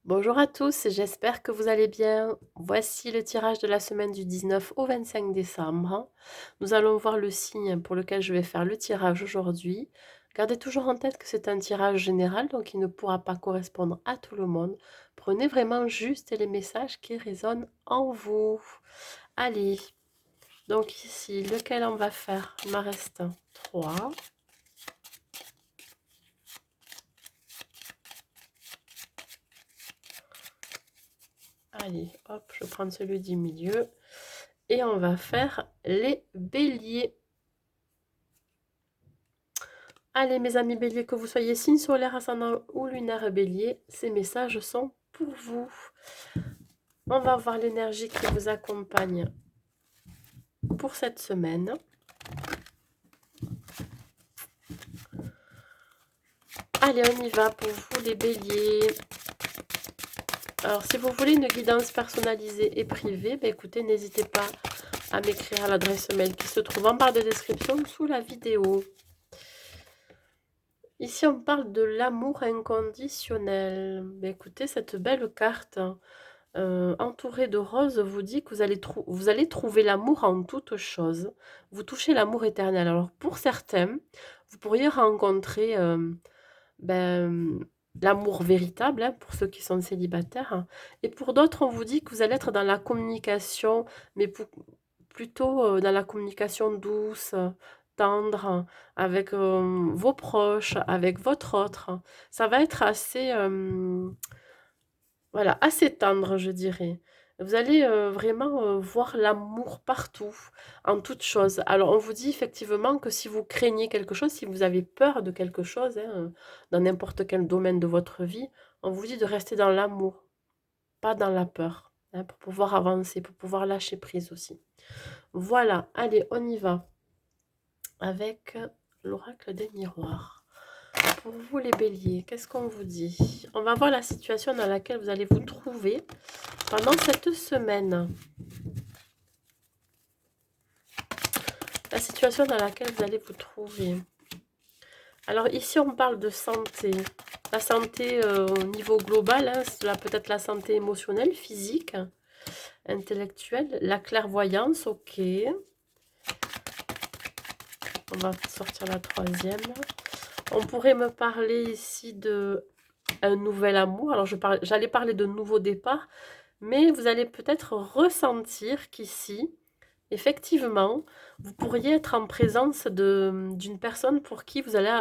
Bonjour à tous, j'espère que vous allez bien. Voici le tirage de la semaine du 19 au 25 décembre. Nous allons voir le signe pour lequel je vais faire le tirage aujourd'hui. Gardez toujours en tête que c'est un tirage général, donc il ne pourra pas correspondre à tout le monde. Prenez vraiment juste les messages qui résonnent en vous. Allez, donc ici, lequel on va faire? Il m'en reste 3. Allez, hop, je prends celui du milieu. Et on va faire les béliers. Allez, mes amis béliers, que vous soyez signe solaire, ascendant ou lunaire bélier, ces messages sont pour vous. On va voir l'énergie qui vous accompagne pour cette semaine. Allez, on y va pour vous les béliers. Alors, si vous voulez une guidance personnalisée et privée, écoutez, n'hésitez pas à m'écrire à l'adresse mail qui se trouve en barre de description sous la vidéo. Ici, on parle de l'amour inconditionnel. Écoutez, cette belle carte entourée de roses vous dit que vous allez trouver l'amour en toute chose. Vous touchez l'amour éternel. Alors, pour certains, vous pourriez rencontrer ben, l'amour véritable, hein, pour ceux qui sont célibataires. Hein. Et pour d'autres, on vous dit que vous allez être dans la communication, mais plutôt dans la communication douce, tendre, avec vos proches, avec votre autre. Ça va être assez, voilà, assez tendre, je dirais. Vous allez vraiment voir l'amour partout, en toute chose. Alors, on vous dit effectivement que si vous craignez quelque chose, si vous avez peur de quelque chose, hein, dans n'importe quel domaine de votre vie, on vous dit de rester dans l'amour, pas dans la peur, hein, pour pouvoir avancer, pour pouvoir lâcher prise aussi. Voilà, allez, on y va avec l'oracle des miroirs. Pour vous les béliers, qu'est-ce qu'on vous dit? On va voir la situation dans laquelle vous allez vous trouver pendant cette semaine. La situation dans laquelle vous allez vous trouver. Alors ici, on parle de santé. La santé au niveau global, hein, cela peut être la santé émotionnelle, physique, intellectuelle, la clairvoyance, ok. On va sortir la troisième. On pourrait me parler ici de un nouvel amour. Alors j'allais parler de nouveau départ, mais vous allez peut-être ressentir qu'ici, effectivement, vous pourriez être en présence d'une personne pour qui vous allez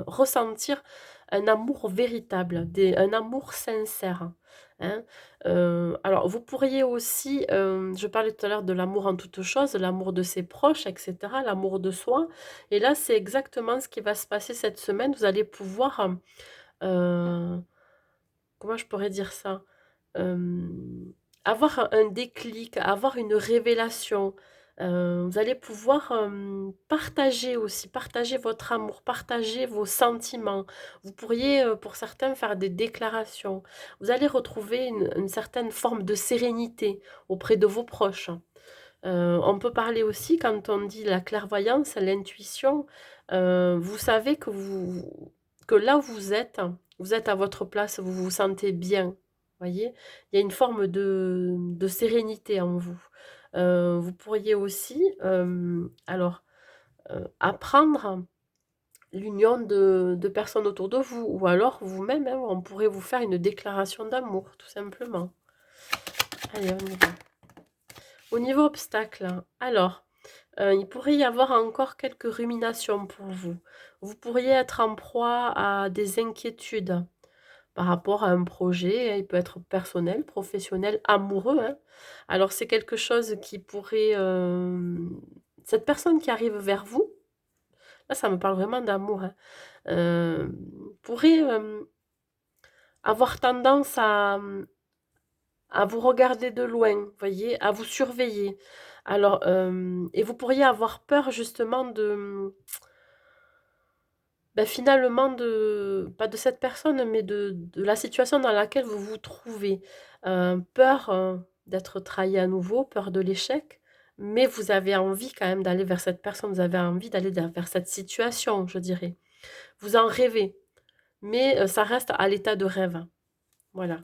ressentir un amour véritable, un amour sincère. Hein. Alors, vous pourriez aussi, je parlais tout à l'heure de l'amour en toute chose, l'amour de ses proches, etc., l'amour de soi. Et là, c'est exactement ce qui va se passer cette semaine. Vous allez pouvoir, euh, comment je pourrais dire ça? Avoir un déclic, avoir une révélation. Vous allez pouvoir partager aussi, partager votre amour, partager vos sentiments. Vous pourriez, pour certains, faire des déclarations. Vous allez retrouver une certaine forme de sérénité auprès de vos proches. On peut parler aussi, quand on dit la clairvoyance, l'intuition, vous savez que là où vous êtes à votre place, vous vous sentez bien. Voyez, il y a une forme de sérénité en vous. Vous pourriez aussi, apprendre l'union de personnes autour de vous, ou alors vous-même, hein, on pourrait vous faire une déclaration d'amour, tout simplement. Allez, on y va. Au niveau obstacle, alors, il pourrait y avoir encore quelques ruminations pour vous. Vous pourriez être en proie à des inquiétudes par rapport à un projet. Hein, il peut être personnel, professionnel, amoureux. Hein. Alors, c'est quelque chose qui pourrait... cette personne qui arrive vers vous, là, ça me parle vraiment d'amour, hein, pourrait avoir tendance à vous regarder de loin, voyez, à vous surveiller. Alors, et vous pourriez avoir peur justement finalement pas de cette personne, mais de la situation dans laquelle vous vous trouvez. Peur, d'être trahi à nouveau, peur de l'échec, mais vous avez envie quand même d'aller vers cette personne, vous avez envie d'aller vers cette situation, je dirais. Vous en rêvez, mais ça reste à l'état de rêve. Voilà.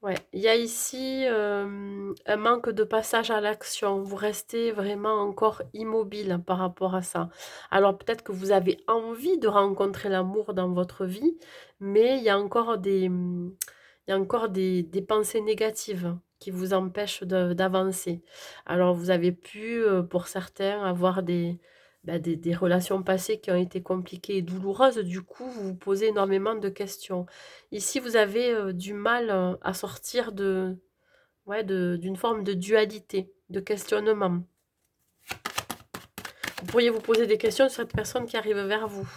Ouais, il y a ici un manque de passage à l'action. Vous restez vraiment encore immobile par rapport à ça. Alors peut-être que vous avez envie de rencontrer l'amour dans votre vie, mais il y a encore il y a encore des pensées négatives qui vous empêchent d'avancer. Alors vous avez pu, pour certains, avoir des relations passées qui ont été compliquées et douloureuses. Du coup, vous vous posez énormément de questions. Ici, vous avez du mal à sortir ouais, d'une forme de dualité, de questionnement. Vous pourriez vous poser des questions sur cette personne qui arrive vers vous.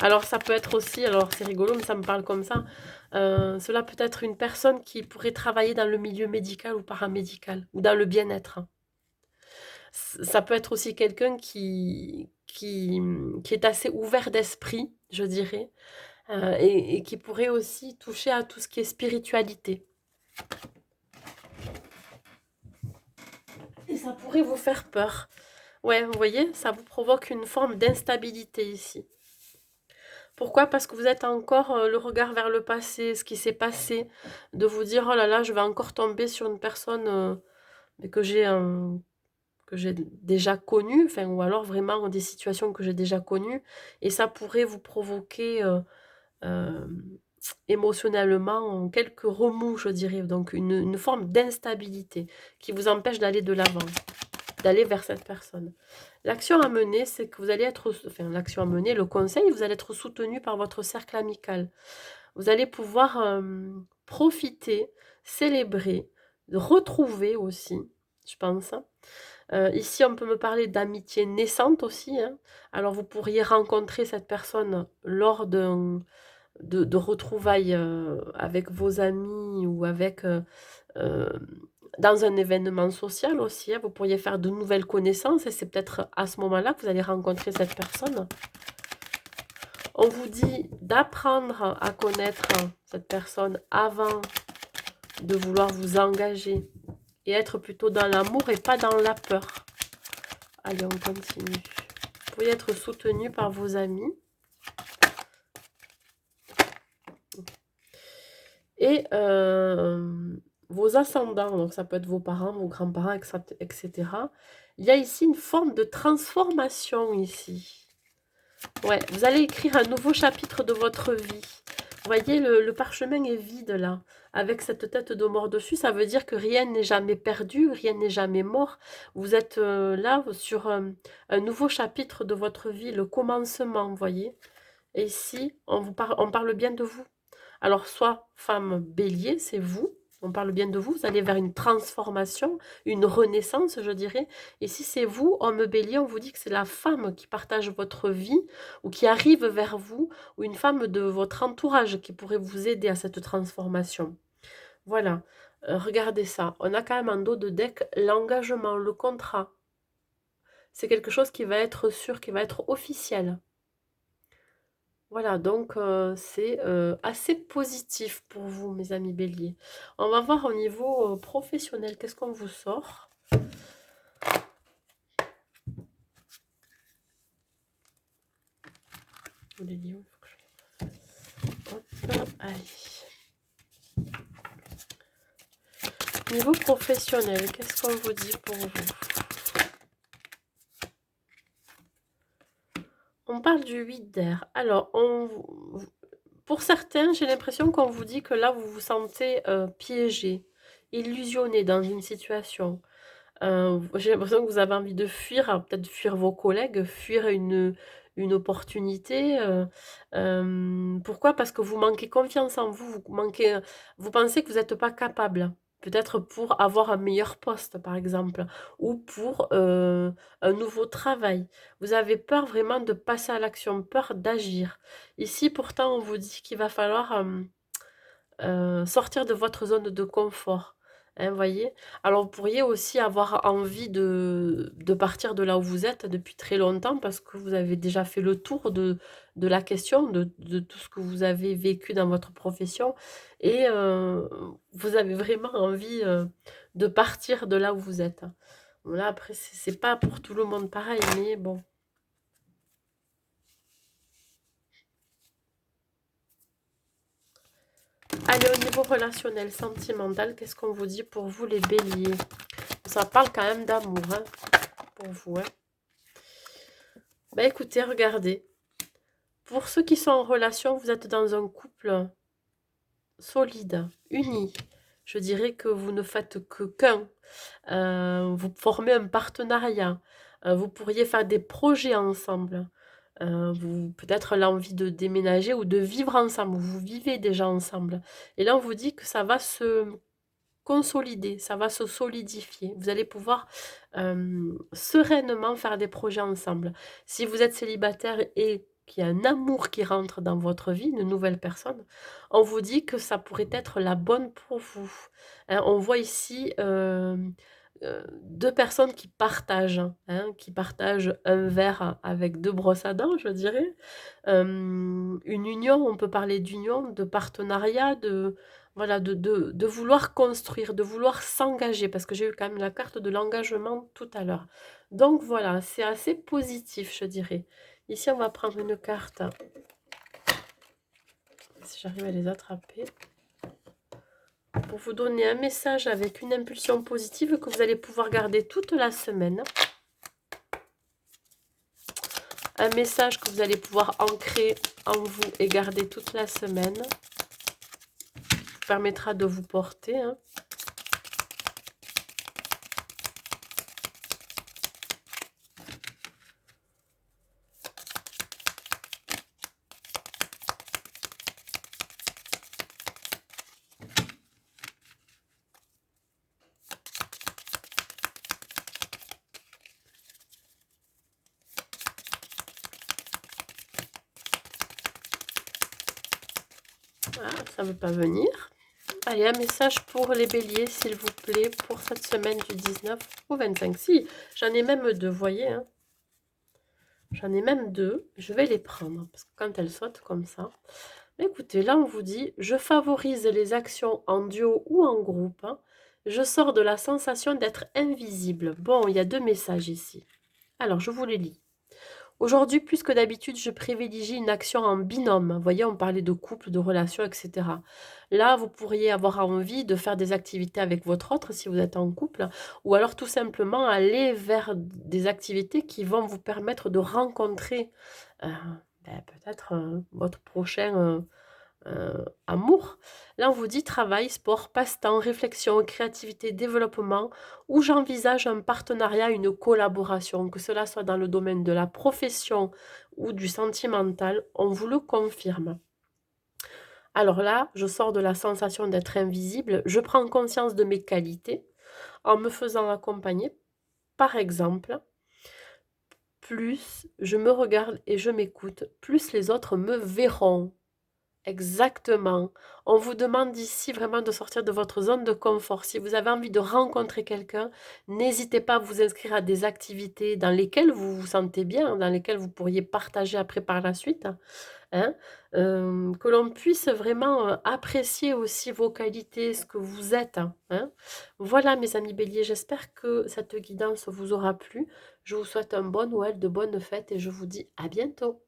Alors, ça peut être aussi, alors c'est rigolo, mais ça me parle comme ça. Cela peut être une personne qui pourrait travailler dans le milieu médical ou paramédical, ou dans le bien-être. Ça peut être aussi quelqu'un qui est assez ouvert d'esprit, je dirais, et qui pourrait aussi toucher à tout ce qui est spiritualité. Et ça pourrait vous faire peur. Ouais, vous voyez, ça vous provoque une forme d'instabilité ici. Pourquoi? Parce que vous êtes encore le regard vers le passé, ce qui s'est passé, de vous dire, oh là là, je vais encore tomber sur une personne mais que j'ai déjà connue, enfin, ou alors vraiment des situations que j'ai déjà connues, et ça pourrait vous provoquer euh, émotionnellement quelques remous, je dirais, donc une forme d'instabilité qui vous empêche d'aller de l'avant, d'aller vers cette personne. L'action à mener, c'est que vous allez être, enfin l'action à mener, le conseil, vous allez être soutenu par votre cercle amical. Vous allez pouvoir profiter, célébrer, retrouver aussi, je pense. Ici, on peut me parler d'amitié naissante aussi, hein. Alors, vous pourriez rencontrer cette personne lors de retrouvailles avec vos amis ou avec euh, dans un événement social aussi, hein. Vous pourriez faire de nouvelles connaissances et c'est peut-être à ce moment-là que vous allez rencontrer cette personne. On vous dit d'apprendre à connaître cette personne avant de vouloir vous engager et être plutôt dans l'amour et pas dans la peur. Allez, on continue. Vous pourriez être soutenu par vos amis. Et vos ascendants, donc ça peut être vos parents, vos grands-parents, etc. Il y a ici une forme de transformation ici. Ouais, vous allez écrire un nouveau chapitre de votre vie. Vous voyez, le parchemin est vide là. Avec cette tête de mort dessus, ça veut dire que rien n'est jamais perdu, rien n'est jamais mort. Vous êtes là sur un nouveau chapitre de votre vie, le commencement, vous voyez. Et ici, on parle bien de vous. Alors, soit femme bélier, c'est vous. On parle bien de vous. Vous allez vers une transformation, une renaissance, je dirais. Et si c'est vous, homme bélier, on vous dit que c'est la femme qui partage votre vie ou qui arrive vers vous, ou une femme de votre entourage qui pourrait vous aider à cette transformation. Voilà. Regardez ça. On a quand même en dos de deck l'engagement, le contrat. C'est quelque chose qui va être sûr, qui va être officiel. Voilà, donc c'est assez positif pour vous, mes amis béliers. On va voir au niveau professionnel, qu'est-ce qu'on vous sort? Les lions, il faut que je... Hop, allez. Niveau professionnel, qu'est-ce qu'on vous dit pour vous? On parle du 8 d'air. Alors, pour certains, j'ai l'impression qu'on vous dit que là, vous vous sentez piégé, illusionné dans une situation. J'ai l'impression que vous avez envie de fuir, alors peut-être fuir vos collègues, fuir une opportunité. Pourquoi? Parce que vous manquez confiance en vous, vous pensez que vous n'êtes pas capable. Peut-être pour avoir un meilleur poste, par exemple, ou pour un nouveau travail. Vous avez peur vraiment de passer à l'action, peur d'agir. Ici, pourtant, on vous dit qu'il va falloir sortir de votre zone de confort. Hein, voyez? Alors, vous pourriez aussi avoir envie de partir de là où vous êtes depuis très longtemps parce que vous avez déjà fait le tour de la question, de tout ce que vous avez vécu dans votre profession et vous avez vraiment envie de partir de là où vous êtes. Voilà, après, c'est pas pour tout le monde pareil, mais bon. Allez, on y niveau relationnel, sentimental, qu'est-ce qu'on vous dit pour vous les béliers? Ça parle quand même d'amour, hein, pour vous. Hein. Bah écoutez, regardez. Pour ceux qui sont en relation, vous êtes dans un couple solide, uni. Je dirais que vous ne faites que qu'un. Vous formez un partenariat. Vous pourriez faire des projets ensemble. Vous peut-être l'envie de déménager ou de vivre ensemble. Vous vivez déjà ensemble. Et là, on vous dit que ça va se consolider, ça va se solidifier. Vous allez pouvoir sereinement faire des projets ensemble. Si vous êtes célibataire et qu'il y a un amour qui rentre dans votre vie, une nouvelle personne, on vous dit que ça pourrait être la bonne pour vous. Hein, on voit ici deux personnes qui partagent un verre avec deux brosses à dents, je dirais. Une union, on peut parler d'union, de partenariat, voilà, de vouloir construire, de vouloir s'engager, parce que j'ai eu quand même la carte de l'engagement tout à l'heure. Donc voilà, c'est assez positif, je dirais. Ici, on va prendre une carte, si j'arrive à les attraper, pour vous donner un message avec une impulsion positive que vous allez pouvoir garder toute la semaine. Un message que vous allez pouvoir ancrer en vous et garder toute la semaine. Vous permettra de vous porter. Hein. Ah, ça ne veut pas venir. Allez, un message pour les béliers, s'il vous plaît, pour cette semaine du 19 au 25. Si, j'en ai même deux, vous voyez. Hein. J'en ai même deux. Je vais les prendre, parce que quand elles sautent comme ça... Écoutez, là, on vous dit, je favorise les actions en duo ou en groupe. Hein. Je sors de la sensation d'être invisible. Bon, il y a deux messages ici. Alors, je vous les lis. Aujourd'hui, plus que d'habitude, je privilégie une action en binôme. Vous voyez, on parlait de couple, de relations, etc. Là, vous pourriez avoir envie de faire des activités avec votre autre si vous êtes en couple, ou alors tout simplement aller vers des activités qui vont vous permettre de rencontrer peut-être votre prochain amour. Là, on vous dit travail, sport, passe-temps, réflexion, créativité, développement, où j'envisage un partenariat, une collaboration, que cela soit dans le domaine de la profession ou du sentimental, on vous le confirme. Alors là, je sors de la sensation d'être invisible, je prends conscience de mes qualités en me faisant accompagner. Par exemple, plus je me regarde et je m'écoute, plus les autres me verront. Exactement. On vous demande ici vraiment de sortir de votre zone de confort. Si vous avez envie de rencontrer quelqu'un, n'hésitez pas à vous inscrire à des activités dans lesquelles vous vous sentez bien, dans lesquelles vous pourriez partager après par la suite. Hein, que l'on puisse vraiment apprécier aussi vos qualités, ce que vous êtes. Hein. Voilà mes amis béliers, j'espère que cette guidance vous aura plu. Je vous souhaite un bon Noël, de bonnes fêtes et je vous dis à bientôt.